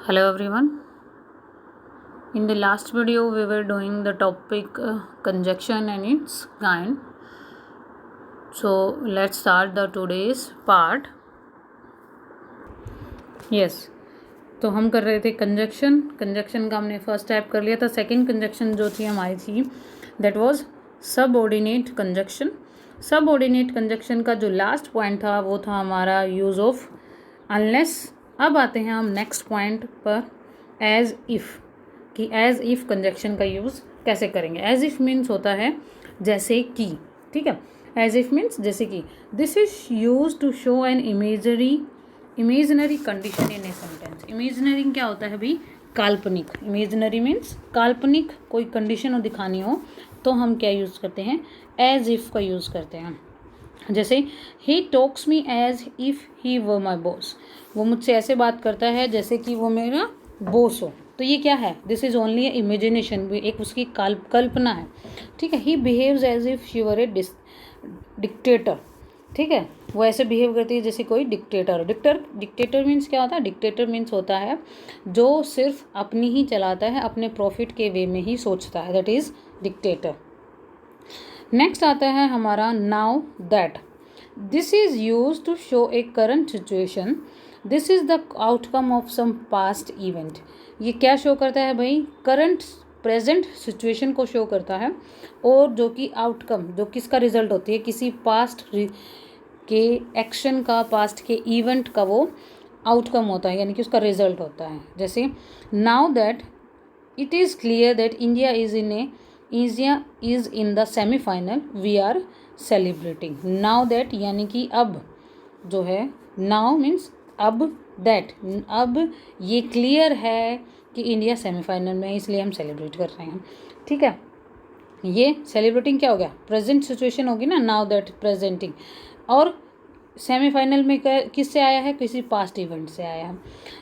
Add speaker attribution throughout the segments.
Speaker 1: Hello everyone. In the last video we were doing the topic conjunction and its kind. So let's start the today's part. Yes. तो हम कर रहे थे conjunction का हमने first type कर लिया था. सेकंड कंजक्शन जो थी हमारी थी that was subordinate conjunction. Subordinate conjunction का जो लास्ट पॉइंट था वो था हमारा यूज़ ऑफ अनलेस. अब आते हैं हम नेक्स्ट पॉइंट पर, एज इफ़. कि एज इफ़ कंजक्शन का यूज़ कैसे करेंगे. एज इफ़ मीन्स होता है जैसे कि. ठीक है, एज इफ़ मीन्स जैसे कि. This is use to show an imaginary condition in a sentence. Imaginary क्या होता है भाई? काल्पनिक. इमेजनरी मीन्स काल्पनिक कोई कंडीशन हो दिखानी हो तो हम क्या यूज़ करते हैं? एज इफ़ का यूज़ करते हैं. जैसे ही talks me as if he were my boss. वो मुझसे ऐसे बात करता है जैसे कि वो मेरा बॉस हो. तो ये क्या है? This is only a imagination. एक उसकी कल्पना है. ठीक है. He behaves as if she were a dictator. ठीक है, वो ऐसे बिहेव करती है जैसे कोई डिक्टेटर. डिक्टेटर मीन्स क्या होता है? डिक्टेटर मीन्स होता है जो सिर्फ अपनी ही चलाता है, अपने प्रॉफिट के वे में ही सोचता है. That is dictator. नेक्स्ट आता है हमारा now that. This is use to show a current situation. This is the outcome of some past event. ये क्या शो करता है भाई? करंट प्रेजेंट सिचुएशन को शो करता है और जो कि आउटकम, जो किसका रिजल्ट होती है? किसी पास्ट के एक्शन का, पास्ट के इवेंट का वो आउटकम होता है, यानी कि उसका रिजल्ट होता है. जैसे now that it is clear that India is in the semifinal we are celebrating. Now that यानी कि अब जो है, नाउ मीन्स अब, दैट अब ये क्लियर है कि इंडिया सेमीफाइनल में है, इसलिए हम सेलिब्रेट कर रहे हैं. ठीक है, ये सेलिब्रेटिंग क्या हो गया? प्रेजेंट सिचुएशन होगी ना, नाउ दैट प्रेजेंटिंग. और सेमीफाइनल में किससे आया है? किसी पास्ट इवेंट से आया है.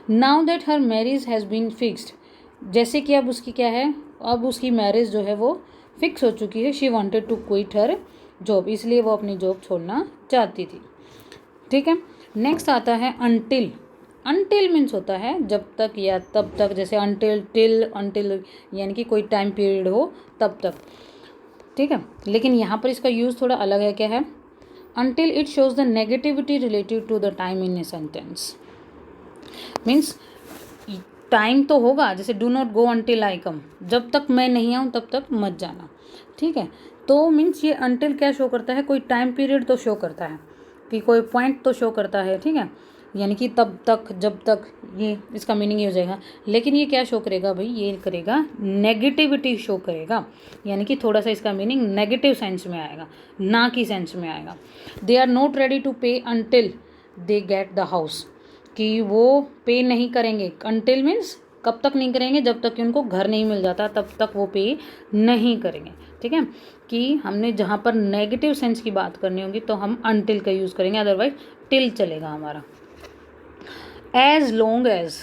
Speaker 1: Now that her marriage has been fixed. जैसे कि अब उसकी क्या है? अब उसकी मैरिज जो है वो फिक्स हो चुकी है. She wanted to quit her job. इसलिए वो अपनी जॉब छोड़ना चाहती थी. ठीक है. नेक्स्ट आता है अनटिल. अनटिल मीन्स होता है जब तक या तब तक. जैसे अनटिल यानी कि कोई टाइम पीरियड हो तब तक. ठीक है, लेकिन यहाँ पर इसका यूज़ थोड़ा अलग है. क्या है? Until it shows the negativity related to the time in a sentence. Means time तो होगा, जैसे do not go until I come. जब तक मैं नहीं आऊँ तब तक मत जाना. ठीक है, तो मीन्स ये अनटिल क्या शो करता है? कोई टाइम पीरियड तो शो करता है, कि कोई पॉइंट तो शो करता है. ठीक है, यानी कि तब तक, जब तक, ये इसका मीनिंग ये हो जाएगा. लेकिन ये क्या शो करेगा भाई? ये करेगा नेगेटिविटी शो करेगा, यानी कि थोड़ा सा इसका मीनिंग नेगेटिव सेंस में आएगा, ना कि सेंस में आएगा. They are not ready to pay until they get the house. कि वो पे नहीं करेंगे. अनटिल मीन्स कब तक नहीं करेंगे? जब तक कि उनको घर नहीं मिल जाता तब तक वो पे नहीं करेंगे. ठीक है, कि हमने जहाँ पर नेगेटिव सेंस की बात करनी होगी तो हम अनटिल का यूज़ करेंगे, अदरवाइज टिल चलेगा हमारा. As long as.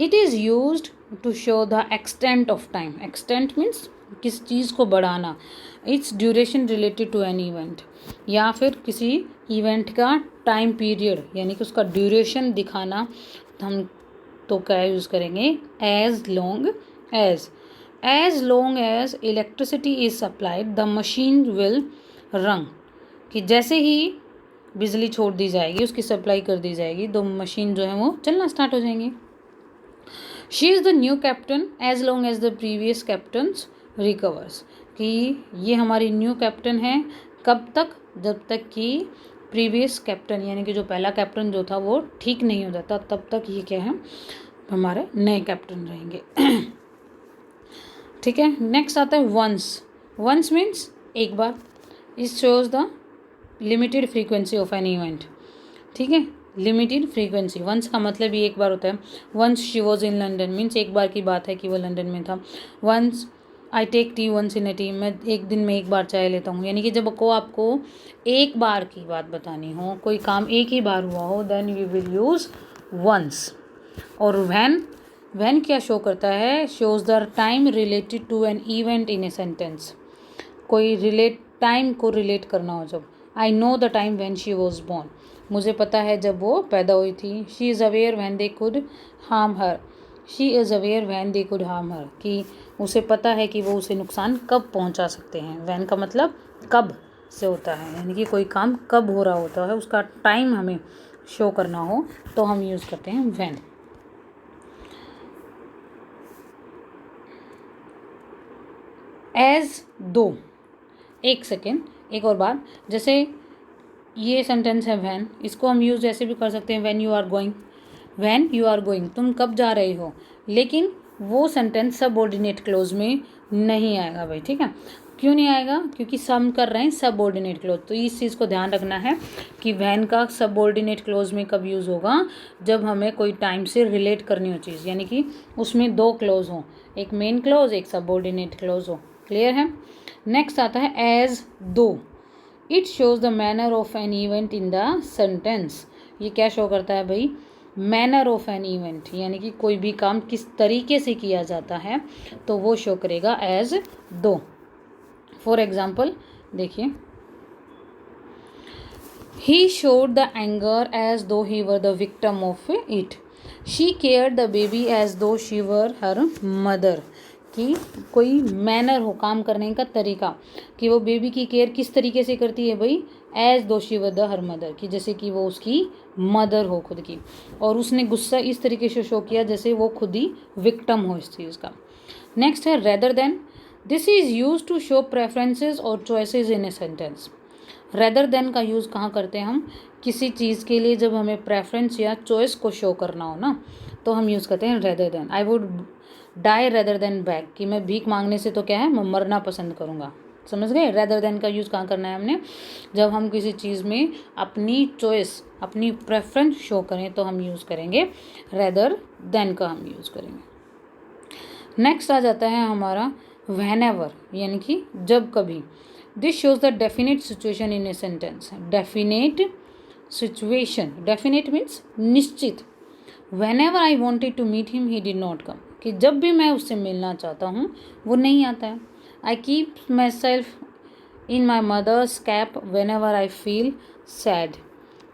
Speaker 1: It is used to show the extent of time. Extent means किस चीज़ को बढ़ाना. It's duration related to an event, या फिर किसी इवेंट का टाइम पीरियड, यानी कि उसका ड्यूरेशन दिखाना. हम तो क्या यूज़ करेंगे? As long as. As long as electricity is supplied the machine will run. कि जैसे ही बिजली छोड़ दी जाएगी, उसकी सप्लाई कर दी जाएगी, तो मशीन जो है वो चलना स्टार्ट हो जाएंगी. She is the new captain as long as the previous captains recovers. कि ये हमारी न्यू कैप्टन है. कब तक? जब तक कि प्रीवियस कैप्टन, यानी कि जो पहला कैप्टन जो था वो ठीक नहीं हो जाता, तब तक ये क्या है? हमारे नए कैप्टन रहेंगे. ठीक है. नेक्स्ट आता है वंस. वंस मीन्स एक बार. It shows the limited frequency of an event. ठीक है, लिमिटेड फ्रीक्वेंसी. वंस का मतलब ही एक बार होता है. Once she was in London means एक बार की बात है कि वो लंदन में था. Once I take tea once in a tea. मैं एक दिन में एक बार चाय लेता हूँ. यानी कि जब आपको एक बार की बात बतानी हो, कोई काम एक ही बार हुआ हो, then you will use once. और वैन क्या शो करता है? Shows the time related to an event in a sentence. कोई टाइम को रिलेट करना हो. जब I know the time when she was born. मुझे पता है जब वो पैदा हुई थी। She is aware when they could harm her. She is aware when they could harm her, कि उसे पता है कि वो उसे नुकसान कब पहुंचा सकते हैं। व्हेन का मतलब कब से होता है, यानी कि कोई काम कब हो रहा होता है, उसका टाइम हमें शो करना हो तो हम यूज़ करते हैं व्हेन। एज दो, एक सेकेंड, एक और बात, जैसे ये सेंटेंस है व्हेन, इसको हम यूज़ ऐसे भी कर सकते हैं when you are going. When you are going, तुम कब जा रहे हो, लेकिन वो सेंटेंस सबऑर्डिनेट क्लोज में नहीं आएगा भाई, ठीक है। क्यों नहीं आएगा, क्योंकि हम कर रहे हैं सबऑर्डिनेट क्लोज। तो इस चीज़ को ध्यान रखना है कि व्हेन का सबऑर्डिनेट क्लोज में कब यूज़ होगा, जब हमें कोई टाइम से रिलेट करनी हो चीज़, यानी कि उसमें दो क्लोज हों, एक मेन क्लोज एक सबऑर्डिनेट क्लोज हो। क्लियर है। नेक्स्ट आता है एज दो। It shows the manner of an event in the sentence. ये क्या शो करता है भाई, मैनर ऑफ एन इवेंट, यानी कि कोई भी काम किस तरीके से किया जाता है, तो वो शो करेगा एज दो। फॉर एग्जाम्पल देखिए, he showed the anger as though he were the victim of it. She care the baby as though she were her mother, कि कोई मैनर हो काम करने का तरीका, कि वो बेबी की केयर किस तरीके से करती है भाई, as though she were the her mother, कि जैसे कि वो उसकी मदर हो खुद की, और उसने गुस्सा इस तरीके से शो किया जैसे वो खुद ही विक्टिम हो इस चीज़ का। नेक्स्ट है rather than. This is use to show preferences और choices in a sentence. Rather than का यूज़ कहाँ करते हैं हम, किसी चीज़ के लिए जब हमें प्रेफरेंस या चॉइस को शो करना हो ना, तो हम यूज़ करते हैं rather than. I would die rather than beg, कि मैं भीख मांगने से तो क्या है, मैं मरना पसंद करूँगा। समझ गए। रेदर देन का यूज़ कहाँ करना है हमने, जब हम किसी चीज़ में अपनी चॉइस अपनी प्रेफरेंस शो करें तो हम यूज़ करेंगे रेदर देन का हम यूज़ करेंगे। नेक्स्ट आ जाता है हमारा व्हेनेवर, यानी कि जब कभी। This shows the definite situation in a sentence. Definite situation, definite means निश्चित। Whenever I wanted to meet him he did not come, कि जब भी मैं उससे मिलना चाहता हूँ वो नहीं आता है। I keep myself in my mother's cap whenever I feel sad,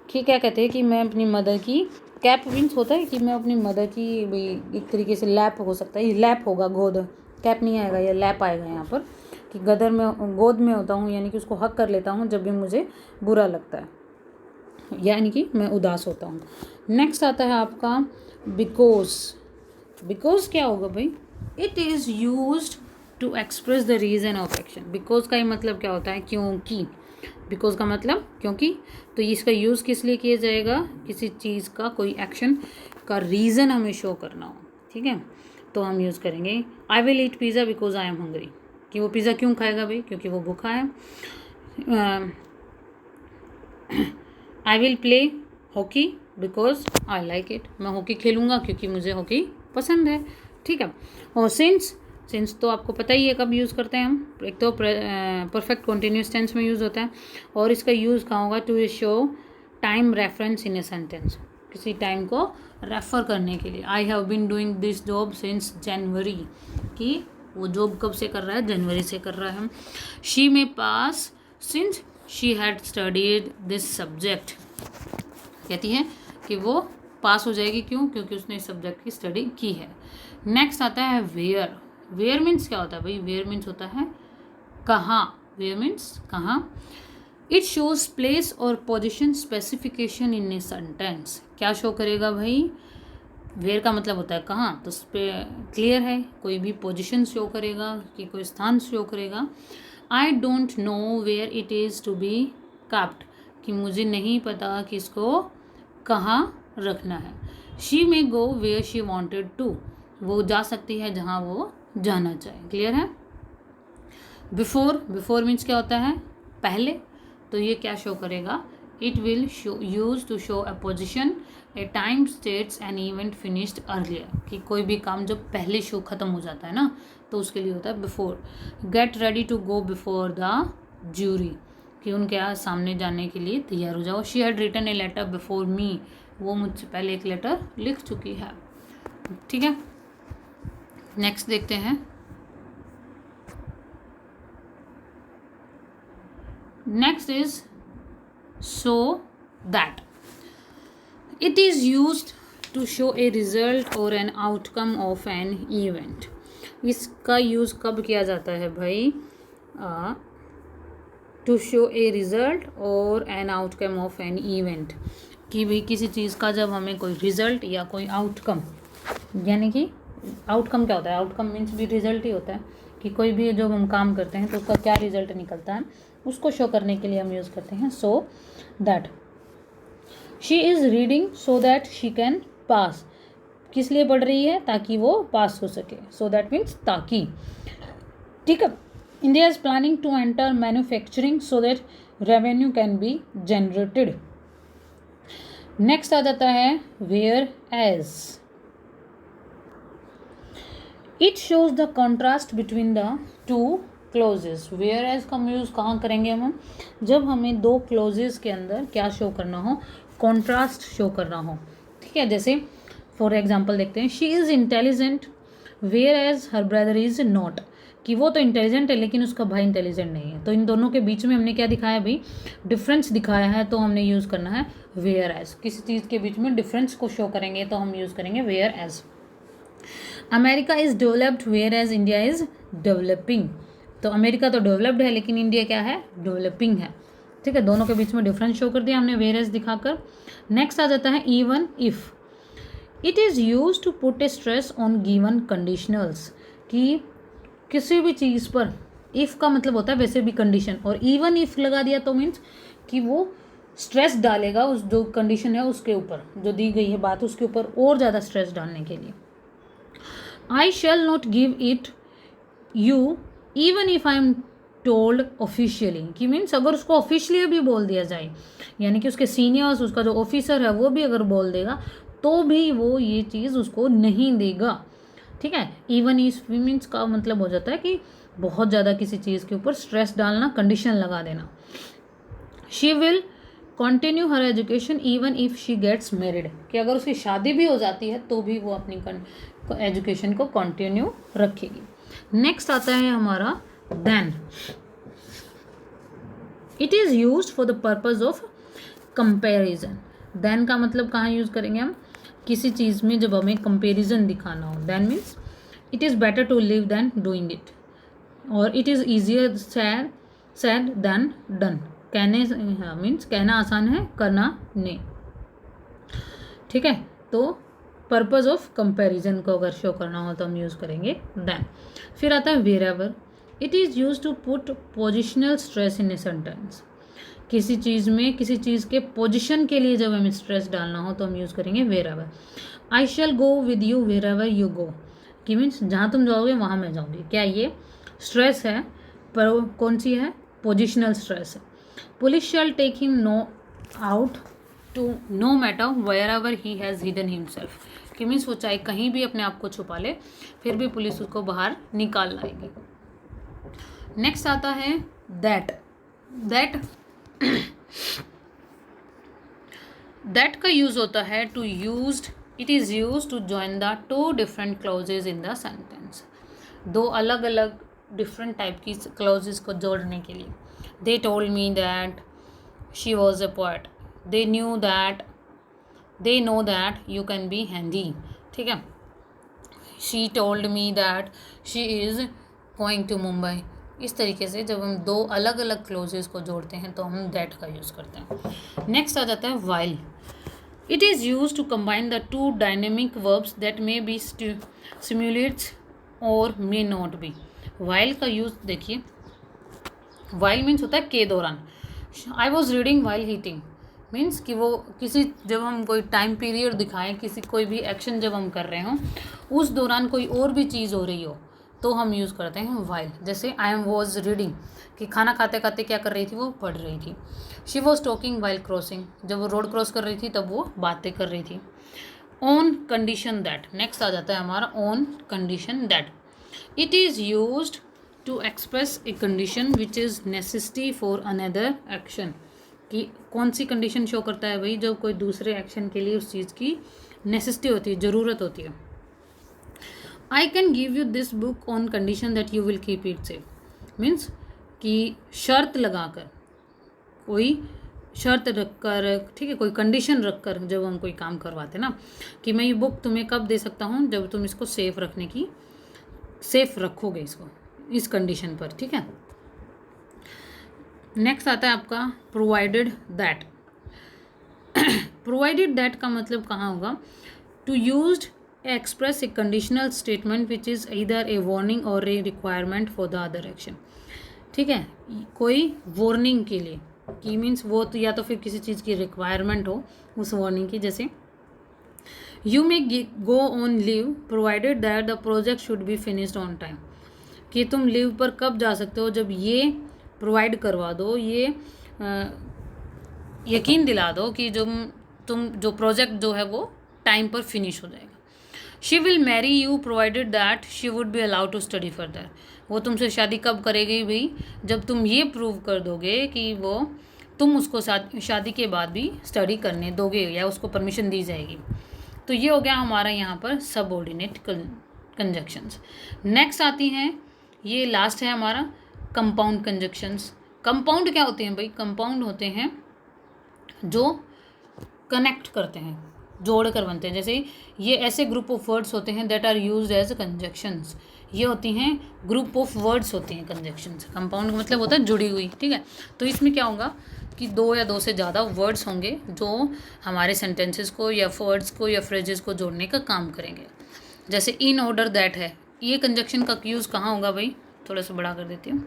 Speaker 1: कि क्या कहते हैं कि मैं अपनी मदर की, कैप मीन्स होता है कि मैं अपनी मदर की भाई एक तरीके से लैप हो सकता है, ये लैप होगा, गोद, कैप नहीं आएगा, ये लैप आएगा यहाँ पर, कि गदर में गोद में होता हूँ, यानी कि उसको हक कर लेता हूँ जब भी मुझे बुरा लगता है, यानी कि मैं उदास होता हूँ। नेक्स्ट आता है आपका बिकॉज। बिकॉज क्या होगा भाई, it is used to express the reason of action. Because का ही मतलब क्या होता है, क्योंकि। बिकॉज का मतलब क्योंकि, तो इसका यूज़ किस लिए किया जाएगा, किसी चीज़ का कोई एक्शन का रीज़न हमें शो करना हो, ठीक है, तो हम यूज़ करेंगे I will eat pizza because I am hungry, कि वो पिज़्ज़ा क्यों खाएगा भाई, क्योंकि वो भूखा है। I will play hockey because I like it, मैं हॉकी खेलूँगा क्योंकि मुझे हॉकी पसंद है, ठीक है। और सिंस तो आपको पता ही है कब यूज़ करते हैं हम, एक तो परफेक्ट कॉन्टिन्यूस टेंस में यूज़ होता है, और इसका यूज़ कहाँ होगा, to show time reference in a sentence, किसी टाइम को रेफ़र करने के लिए। I have been doing this job since January, कि वो जॉब कब से कर रहा है, जनवरी से कर रहा है। She may pass since she had studied this subject, कहती है कि वो पास हो जाएगी, क्यों, क्योंकि उसने इस सब्जेक्ट की स्टडी की है। नेक्स्ट आता है वेयर। वेयर मीन्स क्या होता है भाई, वेयर मीन्स होता है कहाँ, वेयर मीन्स कहाँ। इट शोज प्लेस और position specification in a sentence. क्या शो करेगा भाई, वेयर का मतलब होता है कहाँ, तो उस पर क्लियर है, कोई भी पोजिशन शो करेगा, कि कोई स्थान शो करेगा। I don't know where it is to be kept, कि मुझे नहीं पता कि इसको कहाँ रखना है। She may go where she wanted to, वो जा सकती है जहाँ वो जाना चाहे। क्लियर है। बिफोर मीन्स क्या होता है, पहले, तो ये क्या शो करेगा, it will show use to show a position, a time, states an event finished earlier, कि कोई भी काम जब पहले शो खत्म हो जाता है ना, तो उसके लिए होता है before. Get ready to go before the jury, कि उनके यहाँ सामने जाने के लिए तैयार हो जाओ। She had written a letter before me, वो मुझसे पहले एक लेटर लिख चुकी है, ठीक है। नेक्स्ट देखते हैं। Next is so that. It is used to show a result और an outcome of an event. इसका यूज़ कब किया जाता है भाई? टू शो ए रिजल्ट और an outcome of an event, कि भाई किसी चीज़ का जब हमें कोई रिजल्ट या कोई आउटकम, यानी कि आउटकम क्या होता है? आउटकम मीन्स भी रिजल्ट ही होता है, कि कोई भी जो हम काम करते हैं तो उसका क्या रिजल्ट निकलता है, उसको शो करने के लिए हम यूज़ करते हैं। So that she is reading so that she can pass. किस लिए पढ़ रही है? ताकि वो पास हो सके। सो दैट मीन्स ताकि। ठीक है। India is planning to enter manufacturing so that revenue can be generated. Next आ जाता है whereas. It shows the contrast between the two clauses. Whereas का यूज़ कहाँ करेंगे हम? जब हमें दो क्लोजेस के अंदर क्या शो करना हो? कॉन्ट्रास्ट शो करना हो। ठीक है। जैसे फॉर एग्जाम्पल देखते हैं, she is intelligent whereas her brother is not, कि वो तो इंटेलिजेंट है लेकिन उसका भाई इंटेलिजेंट नहीं है। तो इन दोनों के बीच में हमने क्या दिखाया भाई? डिफरेंस दिखाया है, तो हमने यूज़ करना है वेयर एज। किसी चीज़ के बीच में डिफरेंस को शो करेंगे तो हम यूज़ करेंगे whereas. America is developed whereas India is developing. तो अमेरिका तो डेवलप्ड है लेकिन इंडिया क्या है? डेवलपिंग है। ठीक है। दोनों के बीच में डिफरेंस शो कर दिया हमने वेयर एज दिखाकर। नेक्स्ट आ जाता है even if. It is use to put a stress on given conditionals, कि किसी भी चीज़ पर इफ़ का मतलब होता है वैसे भी कंडीशन, और इवन इफ़ लगा दिया तो मीन्स कि वो स्ट्रेस डालेगा उस जो कंडीशन है उसके ऊपर, जो दी गई है बात उसके ऊपर और ज़्यादा स्ट्रेस डालने के लिए। I shall not give it you even if I am told officially, कि मीन्स अगर उसको ऑफिशियली भी बोल दिया जाए, यानी कि उसके सीनियर्स, उसका जो ऑफिसर है वो भी अगर बोल देगा तो भी वो ये चीज़ उसको नहीं देगा। ठीक है। इवन इफ मीन्स का मतलब हो जाता है कि बहुत ज़्यादा किसी चीज़ के ऊपर स्ट्रेस डालना, कंडीशन लगा देना। She will continue her education even if she gets married, कि अगर उसकी शादी भी हो जाती है तो भी वो अपनी एजुकेशन को कंटिन्यू रखेगी। नेक्स्ट आता है हमारा then. It is use for the purpose of comparison. Then का मतलब कहाँ यूज़ करेंगे हम? किसी चीज़ में जब हमें कंपेरिजन दिखाना हो। Than means it is better to live than doing it, और it is easier said than done. कहने मीन्स कहना आसान है, करना नहीं। ठीक है। तो पर्पज ऑफ कंपैरिजन को अगर शो करना हो तो हम यूज़ करेंगे देन। फिर आता है wherever. It is use to put positional stress in a sentence. किसी चीज़ में किसी चीज़ के पोजिशन के लिए जब हमें स्ट्रेस डालना हो तो हम यूज़ करेंगे wherever. I shall go with you wherever you go, कि मीन्स जहाँ तुम जाओगे वहाँ मैं जाऊँगी। क्या ये स्ट्रेस है? पर कौन सी है? पोजिशनल स्ट्रेस है। Police shall take him no out to no matter wherever he has hidden himself, कि मीन्स वो चाहे कहीं भी अपने आप को छुपा ले फिर भी पुलिस उसको बाहर निकाल लाएगी। नेक्स्ट आता है दैट। दैट का यूज होता है to used. It is use to join the two different clauses in the sentence. दो अलग अलग डिफरेंट टाइप की क्लॉजेज को जोड़ने के लिए। They told me that she was a poet. They knew that, they know that you can be handy. ठीक है। She told me that she is going to Mumbai. इस तरीके से जब हम दो अलग अलग क्लोजेस को जोड़ते हैं तो हम दैट का यूज़ करते हैं। नेक्स्ट आ जाता है while. It is use to combine the two dynamic verbs that may be simultaneous और मे नॉट बी। वाइल का यूज़ देखिए, वाइल मीन्स होता है के दौरान। I was reading while heating means कि वो किसी जब हम कोई टाइम पीरियड दिखाएं, किसी कोई भी एक्शन जब हम कर रहे हों उस दौरान कोई और भी चीज़ हो रही हो तो हम यूज़ करते हैं वाइल। जैसे आई एम वॉज रीडिंग, कि खाना खाते खाते क्या कर रही थी? वो पढ़ रही थी। She was talking while crossing, जब वो रोड क्रॉस कर रही थी तब वो बातें कर रही थी। On condition that. नेक्स्ट आ जाता है हमारा on condition that. It is used to express a condition which is necessity for another action, कि कौन सी कंडीशन शो करता है भाई? जब कोई दूसरे एक्शन के लिए उस चीज़ की नेसेसिटी होती है, ज़रूरत होती है। I can give you this book on condition that you will keep it safe, means कि शर्त लगाकर कोई शर्त रखकर, ठीक है, कोई कंडीशन रखकर जब हम कोई काम करवाते ना, कि मैं ये बुक तुम्हें कब दे सकता हूँ, जब तुम इसको सेफ रखोगे इसको इस कंडीशन पर, ठीक है। नेक्स्ट आता है आपका प्रोवाइडेड दैट। प्रोवाइडेड दैट का मतलब कहाँ होगा, to used express a conditional statement which is either a warning और a requirement for the other action, ठीक है। कोई वार्निंग के लिए, की मीन्स वो तो या तो फिर किसी चीज़ की रिक्वायरमेंट हो उस वार्निंग की, जैसे you may go on leave provided that the project should be finished on time, कि तुम लीव पर कब जा सकते हो, जब ये प्रोवाइड करवा दो, ये यकीन दिला दो कि तुम जो प्रोजेक्ट जो है वो टाइम पर फिनिश हो जाएगा। She will marry you provided that she would be allowed to study further, वो तुमसे शादी कब करेगी भाई, जब तुम ये प्रूव कर दोगे कि वो तुम उसको शादी के बाद भी स्टडी करने दोगे या उसको परमिशन दी जाएगी। तो ये हो गया हमारा यहाँ पर सबऑर्डिनेट कंजक्शंस। नेक्स्ट आती हैं, ये लास्ट है हमारा कंपाउंड कंजक्शंस। कंपाउंड क्या होते हैं भाई, कंपाउंड होते हैं जो कनेक्ट करते हैं, जोड़ कर बनते हैं। जैसे ये ऐसे ग्रुप ऑफ वर्ड्स होते हैं that are used as conjunctions, ये होती हैं ग्रुप ऑफ वर्ड्स होती हैं कंजक्शंस। कंपाउंड का मतलब होता है जुड़ी हुई, ठीक है। तो इसमें क्या होगा कि दो या दो से ज़्यादा वर्ड्स होंगे जो हमारे सेंटेंसेस को या वर्ड्स को या फ्रेजेस को जोड़ने का काम करेंगे। जैसे इन ऑर्डर दैट है, ये कंजक्शन का यूज़ कहाँ होगा भाई, थोड़ा सा बड़ा कर देती हूँ।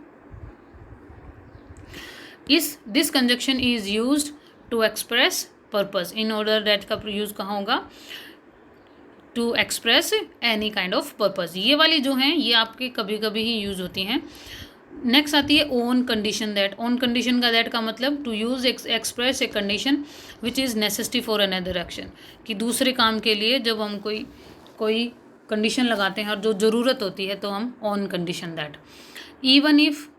Speaker 1: This conjunction is used to express purpose. In order that का यूज़ कहाँ होगा, to express any kind of purpose. ये वाली जो हैं ये आपके कभी कभी ही यूज़ होती हैं। नेक्स्ट आती है on condition that. On condition का दैट का मतलब to use express a condition which is necessity for another action, कि दूसरे काम के लिए जब हम कोई कंडीशन लगाते हैं और जो ज़रूरत होती है तो हम on condition that. Even if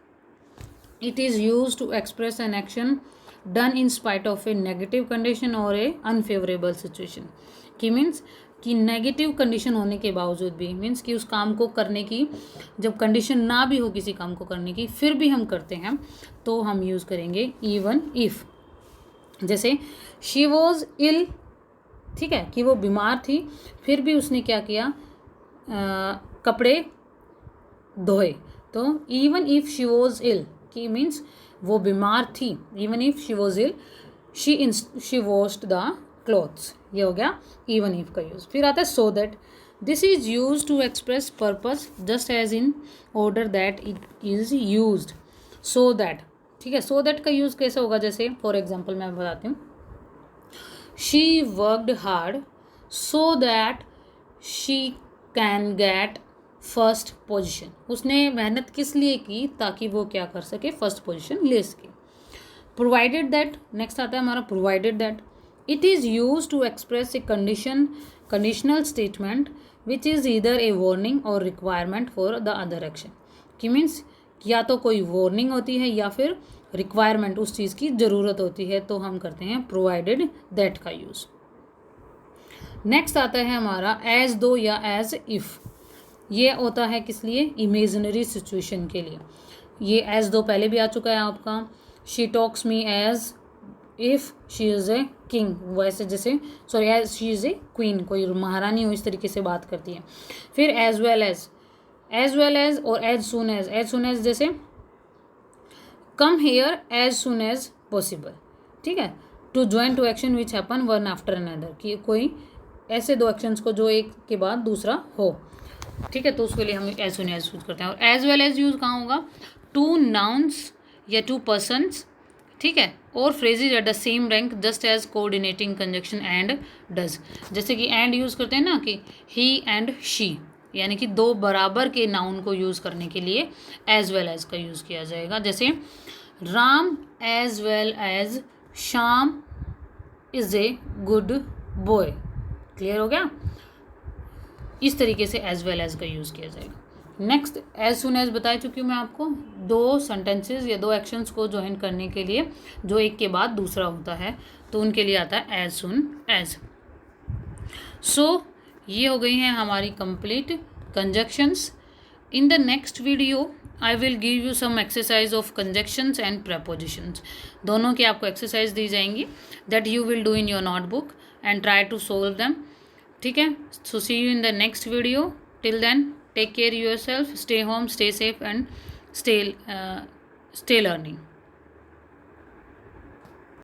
Speaker 1: it is use to express an action done in spite of a negative condition और ए अनफेवरेबल सिचुएशन, कि मीन्स कि नेगेटिव कंडीशन होने के बावजूद भी, मीन्स कि उस काम को करने की जब कंडीशन ना भी हो किसी काम को करने की फिर भी हम करते हैं, तो हम यूज़ करेंगे इवन इफ़। जैसे शी वॉज इल, ठीक है, कि वो बीमार थी फिर भी उसने क्या किया, कपड़े धोए। तो even if she was ill, कि मीन्स वो बीमार थी, even if she was ill she washed the clothes, ये हो गया इवन इफ का यूज़। फिर आता है so that. This is use to express purpose just as in order that it is used. So that, ठीक है, सो दैट का यूज़ कैसे होगा, जैसे फॉर एग्जाम्पल मैं बताती हूँ, she worked hard so that she can get first position. उसने मेहनत किस लिए की, ताकि वो क्या कर सके, फर्स्ट पोजीशन ले सके। प्रोवाइडेड दैट, नेक्स्ट आता है हमारा provided that. It is use to express a conditional statement which is either a warning और requirement for the other action, कि मीन्स या तो कोई वार्निंग होती है या फिर रिक्वायरमेंट, उस चीज़ की ज़रूरत होती है, तो हम करते हैं प्रोवाइडेड दैट का यूज़। नेक्स्ट आता है हमारा एज दो या एज इफ़। ये होता है किस लिए, इमेजिनरी सिचुएशन के लिए। ये एज दो पहले भी आ चुका है आपका। She talks me as if she is a king, वैसे जैसे sorry as she is a queen, कोई महारानी हो इस तरीके से बात करती है। फिर एज वेल एज और एज सुन एज जैसे come here as soon as possible, ठीक है। To join two action which happen one after another, कि कोई ऐसे दो एक्शंस को जो एक के बाद दूसरा हो, ठीक है, तो उसके लिए हम एज सुन एज यूज करते हैं। और एज वेल एज यूज कहाँ होगा, टू नाउन्स या टू पर्सन्स, ठीक है, और phrases at the same rank just as coordinating conjunction and does. जैसे कि एंड यूज़ करते हैं ना, कि ही एंड शी, यानी कि दो बराबर के नाउन को यूज़ करने के लिए एज वेल एज का यूज़ किया जाएगा। जैसे Ram as well as Shyam is a good boy, clear हो गया। इस तरीके से एज वेल एज का यूज़ किया जाएगा। नेक्स्ट एज सुन एज बता चुकी हूँ मैं आपको, दो सेंटेंसेस या दो एक्शंस को ज्वाइन करने के लिए जो एक के बाद दूसरा होता है, तो उनके लिए आता है एज सुन एज। सो ये हो गई हैं हमारी complete conjunctions. In the next video I will give you some exercise of conjunctions and prepositions, दोनों की आपको एक्सरसाइज दी जाएंगी that you will do in your notebook and try to solve them. ठीक है, so see you in the next video. Till then take care yourself, stay home, stay safe and stay learning.